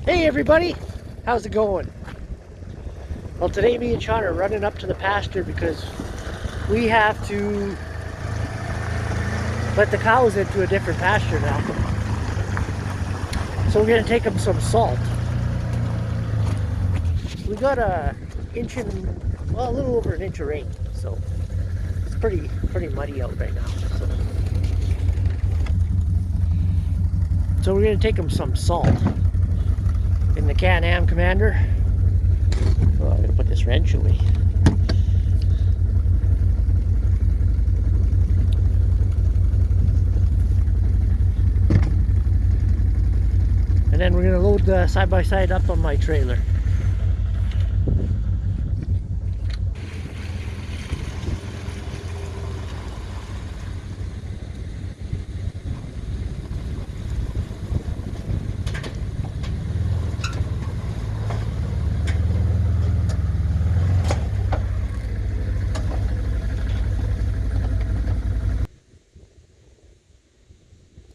Hey everybody, how's it going? Well, today me and Sean are running up to the pasture because we have to let the cows into a different pasture now. So we're going to take them some salt. We got a little over an inch of rain, so it's pretty muddy out right now. So we're going to take them some salt in the Can-Am Commander. Oh, I'm going to put this wrench away. And then we're going to load the side-by-side up on my trailer.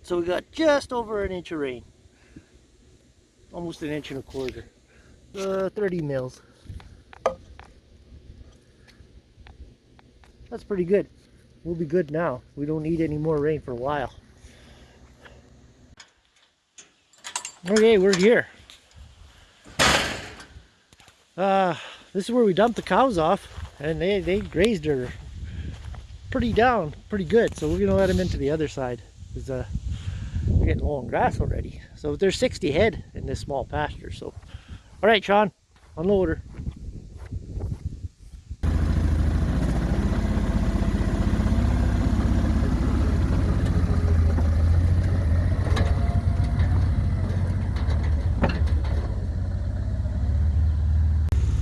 So we got just over an inch of rain. Almost an inch and a quarter. 30 mils. That's pretty good. We'll be good now. We don't need any more rain for a while. Okay, we're here. This is where we dumped the cows off, and they grazed her pretty good. So we're gonna let them into the other side because we're getting low on grass already. So there's 60 head in this small pasture. So, all right, Sean, unload her.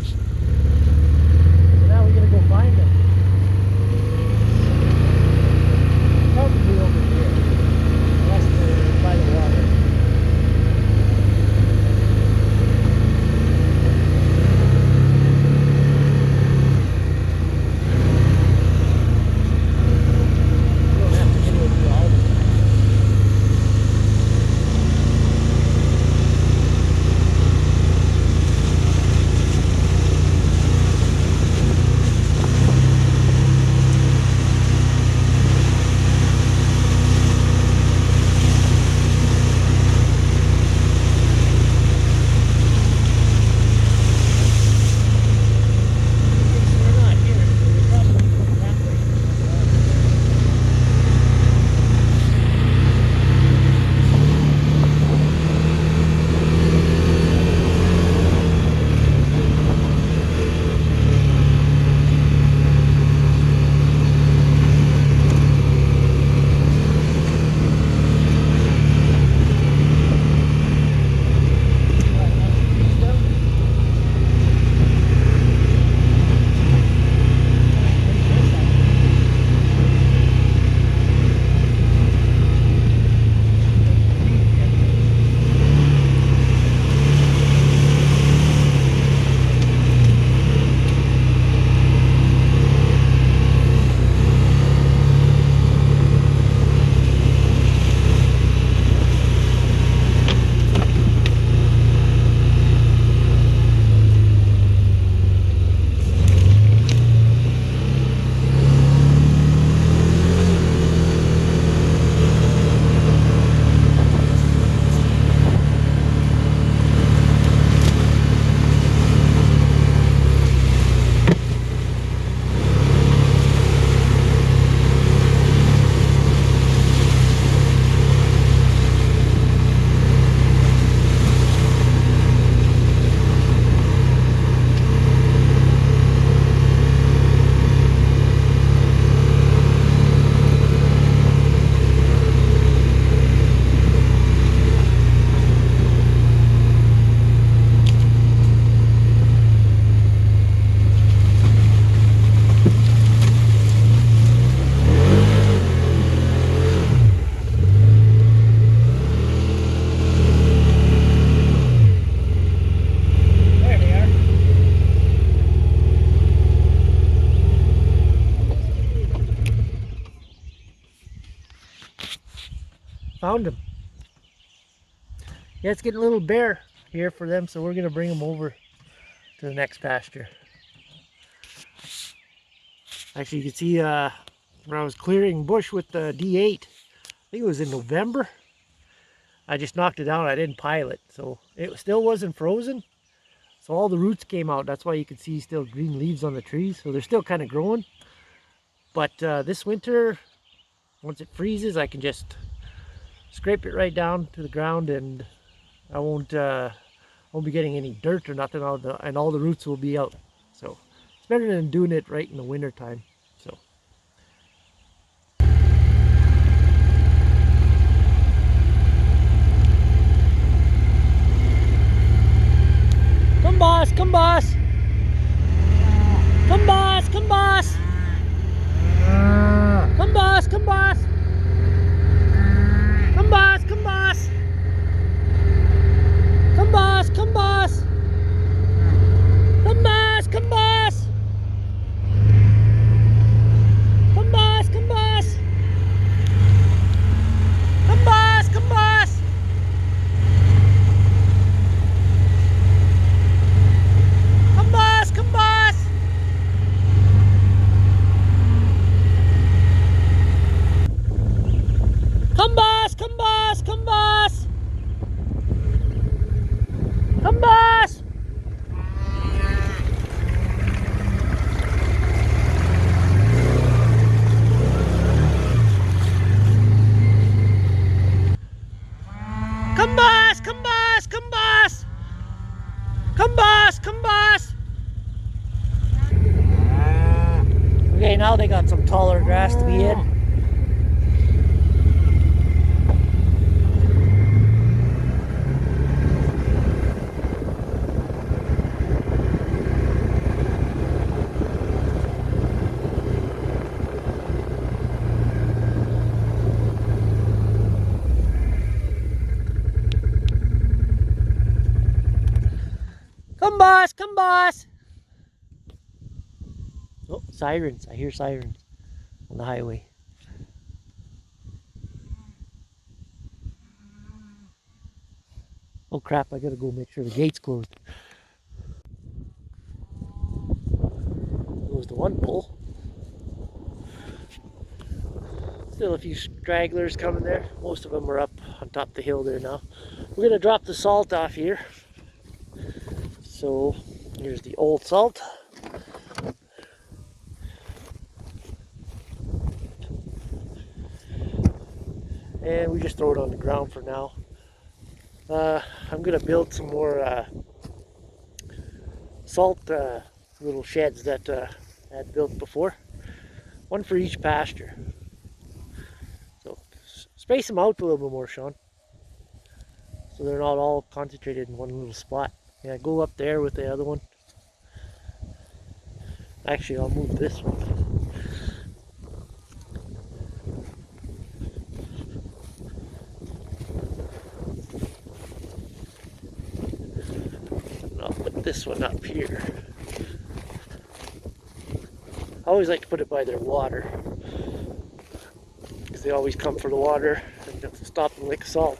So now we're gonna go find them. Probably over here, unless they're by the water. Found him. Yeah, it's getting a little bare. here for them, so we're going to bring them over to the next pasture. Actually, you can see where I was clearing bush with the D8, I think it was in November. I just knocked it down. I didn't pile it, so it still wasn't frozen. So all the roots came out. That's why you can see still green leaves on the trees. So they're still kind of growing. But this winter, once it freezes, I can just scrape it right down to the ground, and I won't be getting any dirt or nothing out of the, and all the roots will be out. So it's better than doing it right in the winter time. So. Come boss, come boss. Come boss, come boss. Come boss, come boss. Come boss, come boss. Come boss, come boss. Come boss, come boss. Come boss, come boss. Come boss, come boss. Come boss, come boss. Come boss, come boss, come boss. Come boss. Come boss, come boss, come boss. Come boss, come boss. Okay, now they got some taller grass to be in. Come boss, come boss. Oh, sirens. I hear sirens on the highway. Oh crap, I gotta go make sure the gate's closed. Goes the one pole. Still a few stragglers coming there. Most of them are up on top of the hill there now. We're gonna drop the salt off here. So here's the old salt. And we just throw it on the ground for now. I'm gonna build some more salt little sheds that I had built before. One for each pasture. So space them out a little bit more, Sean. So they're not all concentrated in one little spot. Yeah, go up there with the other one. Actually, I'll move this one. And I'll put this one up here. I always like to put it by their water, because they always come for the water and they'll stop and lick salt.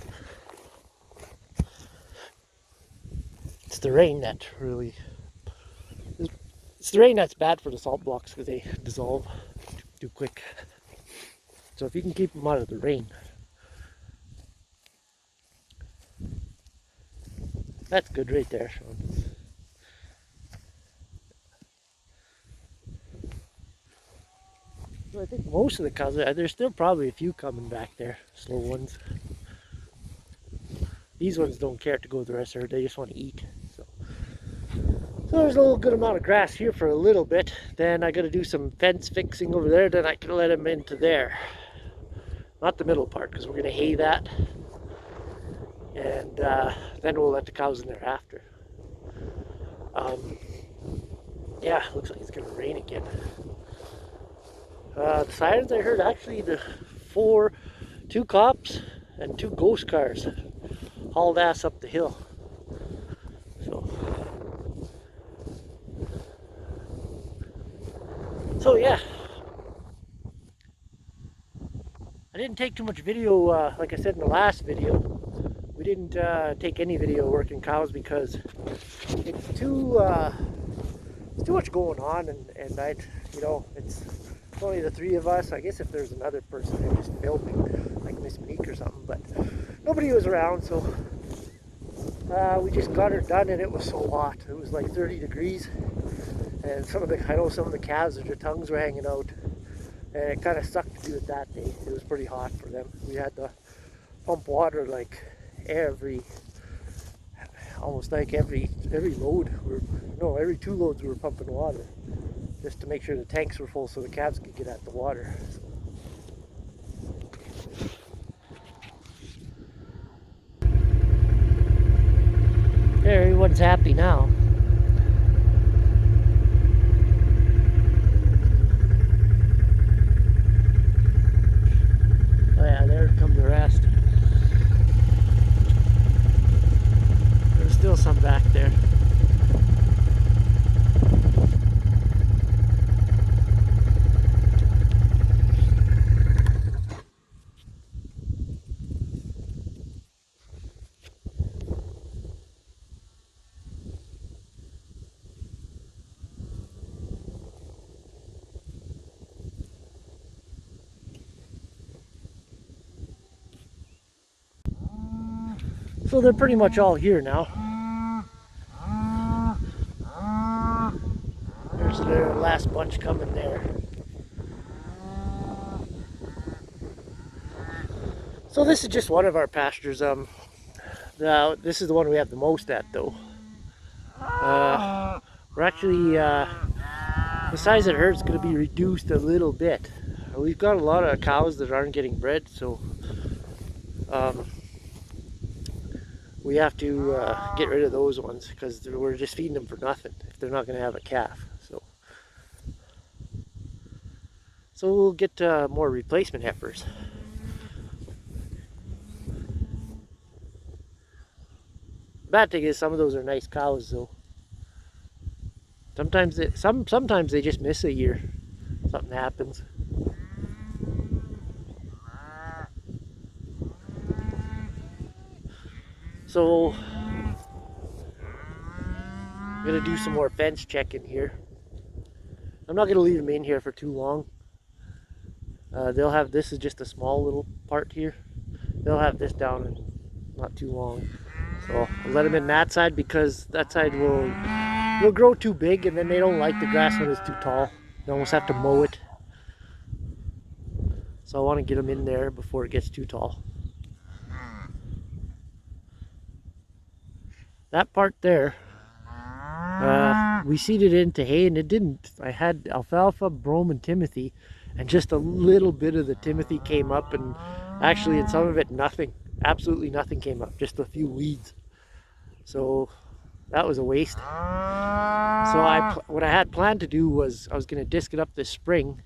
It's the rain that really, it's the rain that's bad for the salt blocks, because they dissolve too quick. So if you can keep them out of the rain, that's good right there, Sean. I think most of the cows, there's still probably a few coming back there, slow ones. These ones don't care to go the rest of it, they just want to eat. So there's a little good amount of grass here for a little bit. Then I got to do some fence fixing over there, then I can let them into there. Not the middle part, because we're going to hay that. And then we'll let the cows in there after. Yeah, looks like it's going to rain again. The sirens I heard, actually the two cops and 2 ghost cars hauled ass up the hill. So yeah, I didn't take too much video, like I said in the last video. we didn't take any video working cows because it's too much going on, and it's only the three of us. I guess if there's another person there just filming, like Miss Monique or something, but nobody was around, so we just got her done, and it was so hot. It was like 30 degrees, and I know some of the calves, their tongues were hanging out, and it kind of sucked to do it that day. It was pretty hot for them. We had to pump water like almost like every load. Every 2 loads we were pumping water, just to make sure the tanks were full so the calves could get at the water. There, everyone's happy now. Oh yeah, there come the rest. There's still some back there. So they're pretty much all here now. There's their last bunch coming there. So this is just one of our pastures. This is the one we have the most at, though. We're actually the size of the herd is going to be reduced a little bit. We've got a lot of cows that aren't getting bred, so we have to get rid of those ones because we're just feeding them for nothing if they're not going to have a calf. So we'll get more replacement heifers. The bad thing is some of those are nice cows, though. Sometimes they just miss a year. Something happens. So I'm gonna do some more fence checking here. I'm not gonna leave them in here for too long. This is just a small little part here. They'll have this down in not too long. So I'll let them in that side because that side will grow too big, and then they don't like the grass when it's too tall. You almost have to mow it. So I want to get them in there before it gets too tall. That part there, we seeded into hay, and it didn't. I had alfalfa, brome, and timothy, and just a little bit of the timothy came up, and actually in some of it nothing, absolutely nothing came up, just a few weeds. So that was a waste. So what I had planned to do was I was going to disc it up this spring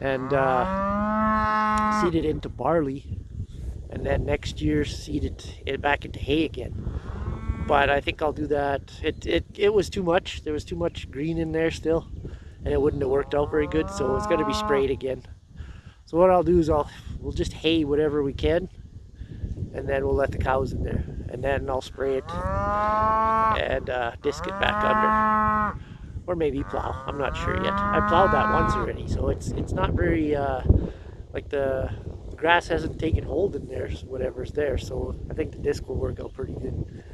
and seed it into barley, and then next year seed it back into hay again. But I think I'll do that. It was too much. There was too much green in there still, and it wouldn't have worked out very good, so it's going to be sprayed again. So what I'll do is we'll just hay whatever we can, and then we'll let the cows in there, and then I'll spray it and disc it back under, or maybe plow. I'm not sure yet. I plowed that once already, so it's not very like the grass hasn't taken hold in there, so whatever's there. So I think the disc will work out pretty good.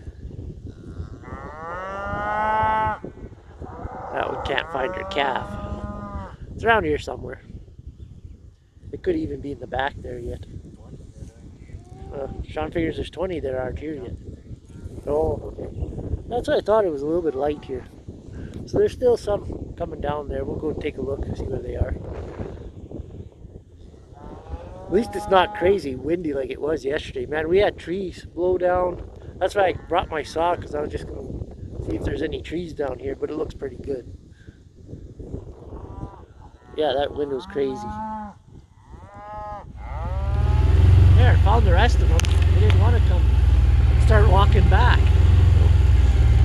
That one can't find her calf. It's around here somewhere. It could even be in the back there yet. Sean figures there's 20 that aren't here yet. Oh, okay. That's what I thought. It was a little bit light here. So there's still some coming down there. We'll go take a look and see where they are. At least it's not crazy windy like it was yesterday. Man, we had trees blow down. That's why I brought my saw, because I was just going to see if there's any trees down here, but it looks pretty good. Yeah, that wind was crazy. There, found the rest of them. They didn't want to come and start walking back.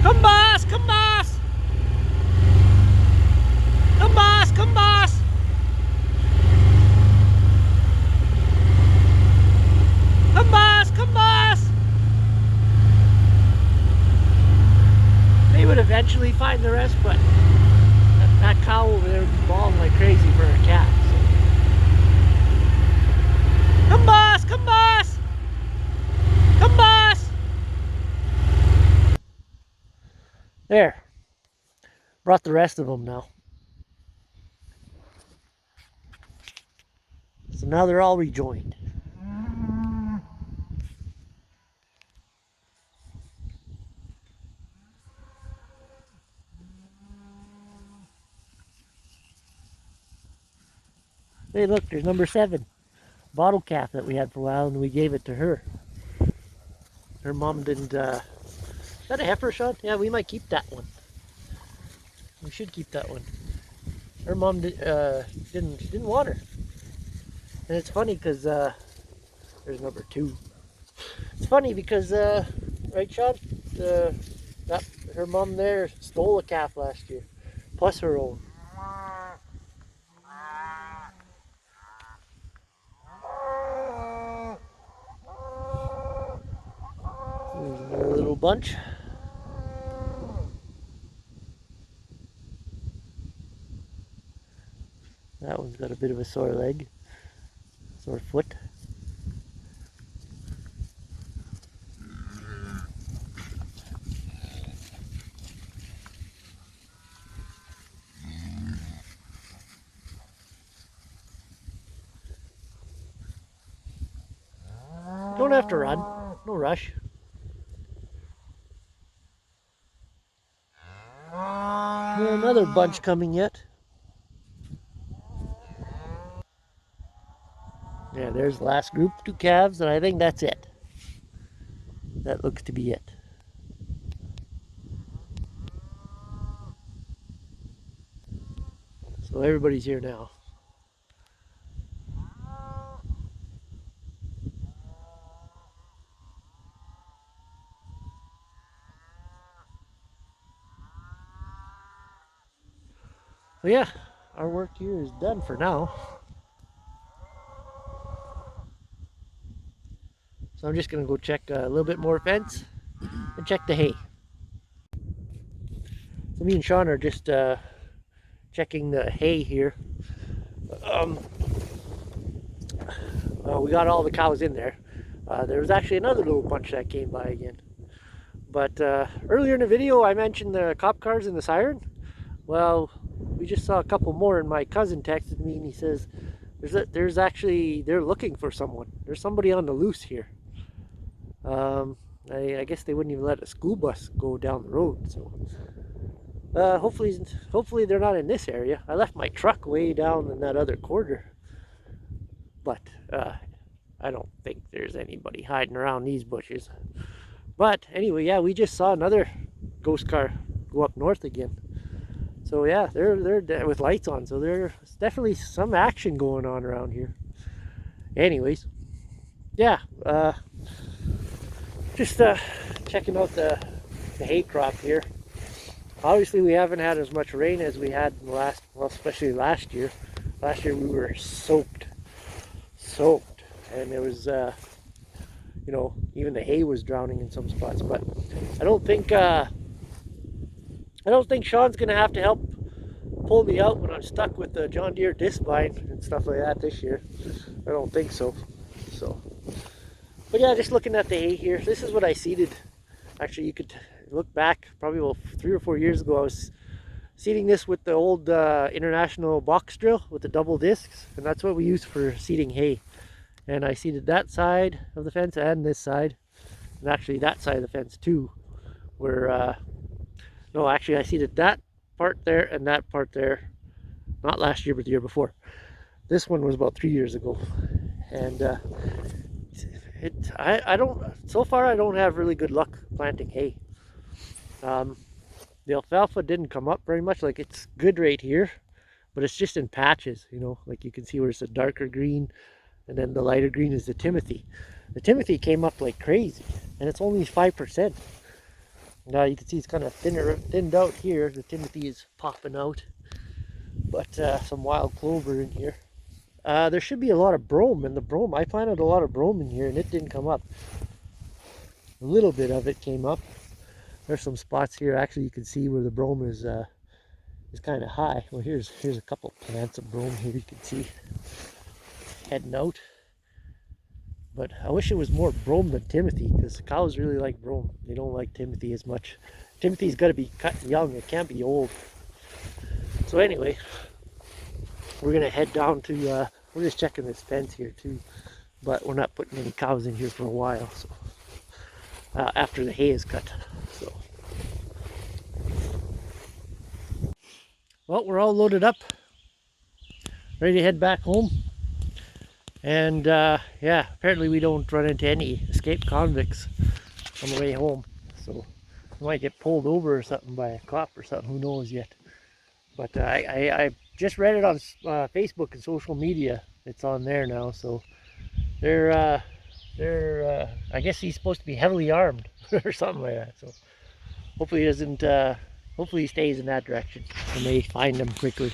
Come, boss! Come, boss! Come, boss! Come, boss! Come, boss! Come, boss! find the rest, but that cow over there was bawling like crazy for her cat. So. Come, boss! Come, boss! Come, boss! There. Brought the rest of them now. So now they're all rejoined. Hey, look, there's number 7. Bottle calf that we had for a while, and we gave it to her. Her mom didn't, is that a heifer, Sean? Yeah, we might keep that one. We should keep that one. Her mom didn't want her. And it's funny because, there's number 2. It's funny because, right, Sean? Her mom there stole a calf last year, plus her own. There's another little bunch. That one's got a bit of a sore leg, sore foot. You don't have to run, no rush. Another bunch coming yet. Yeah, there's the last group, 2 calves, and I think that's it. That looks to be it. So everybody's here now. So yeah, our work here is done for now. So I'm just gonna go check a little bit more fence and check the hay. So me and Sean are just checking the hay here. We got all the cows in there. There was actually another little bunch that came by again. But earlier in the video I mentioned the cop cars and the siren. Well, we just saw a couple more, and my cousin texted me and he says there's actually, they're looking for someone. There's somebody on the loose here. I guess they wouldn't even let a school bus go down the road. So hopefully they're not in this area. I left my truck way down in that other quarter, but I don't think there's anybody hiding around these bushes. But anyway, yeah, we just saw another ghost car go up north again. So yeah, they're with lights on, so there's definitely some action going on around here. Anyways, yeah, just checking out the hay crop here. Obviously we haven't had as much rain as we had in the last, well, especially last year. Last year we were soaked, and it was you know, even the hay was drowning in some spots. But I don't think Sean's gonna have to help pull me out when I'm stuck with the John Deere disc vine and stuff like that this year. I don't think so. But yeah, just looking at the hay here, this is what I seeded. Actually, you could look back probably, well, 3 or 4 years ago. I was seeding this with the old International box drill with the double discs, and that's what we used for seeding hay. And I seeded that side of the fence and this side, and actually that side of the fence too, where no, actually I seeded that part there and that part there, not last year but the year before. This one was about 3 years ago. And I don't, so far I don't have really good luck planting hay. The alfalfa didn't come up very much. Like, it's good right here, but it's just in patches, you know, like you can see where it's a darker green, and then the lighter green is the Timothy. The Timothy came up like crazy, and it's only 5%. Now you can see it's kind of thinned out here. The Timothy is popping out, but some wild clover in here. There should be a lot of brome, and the brome, I planted a lot of brome in here and it didn't come up. A little bit of it came up, There's some spots here. Actually, you can see where the brome is kind of high. Well, here's a couple plants of brome here. You can see heading out. But I wish it was more brome than Timothy, because cows really like brome. They don't like Timothy as much. Timothy's got to be cut young. It can't be old. So anyway, we're gonna head down to. We're just checking this fence here too, but we're not putting any cows in here for a while. So after the hay is cut. So well, we're all loaded up, ready to head back home. And yeah, apparently we don't run into any escaped convicts on the way home. So we might get pulled over or something by a cop or something. Who knows yet? But I just read it on Facebook and social media. It's on there now. So they're I guess he's supposed to be heavily armed or something like that. So hopefully he doesn't. Hopefully he stays in that direction and they find him quickly.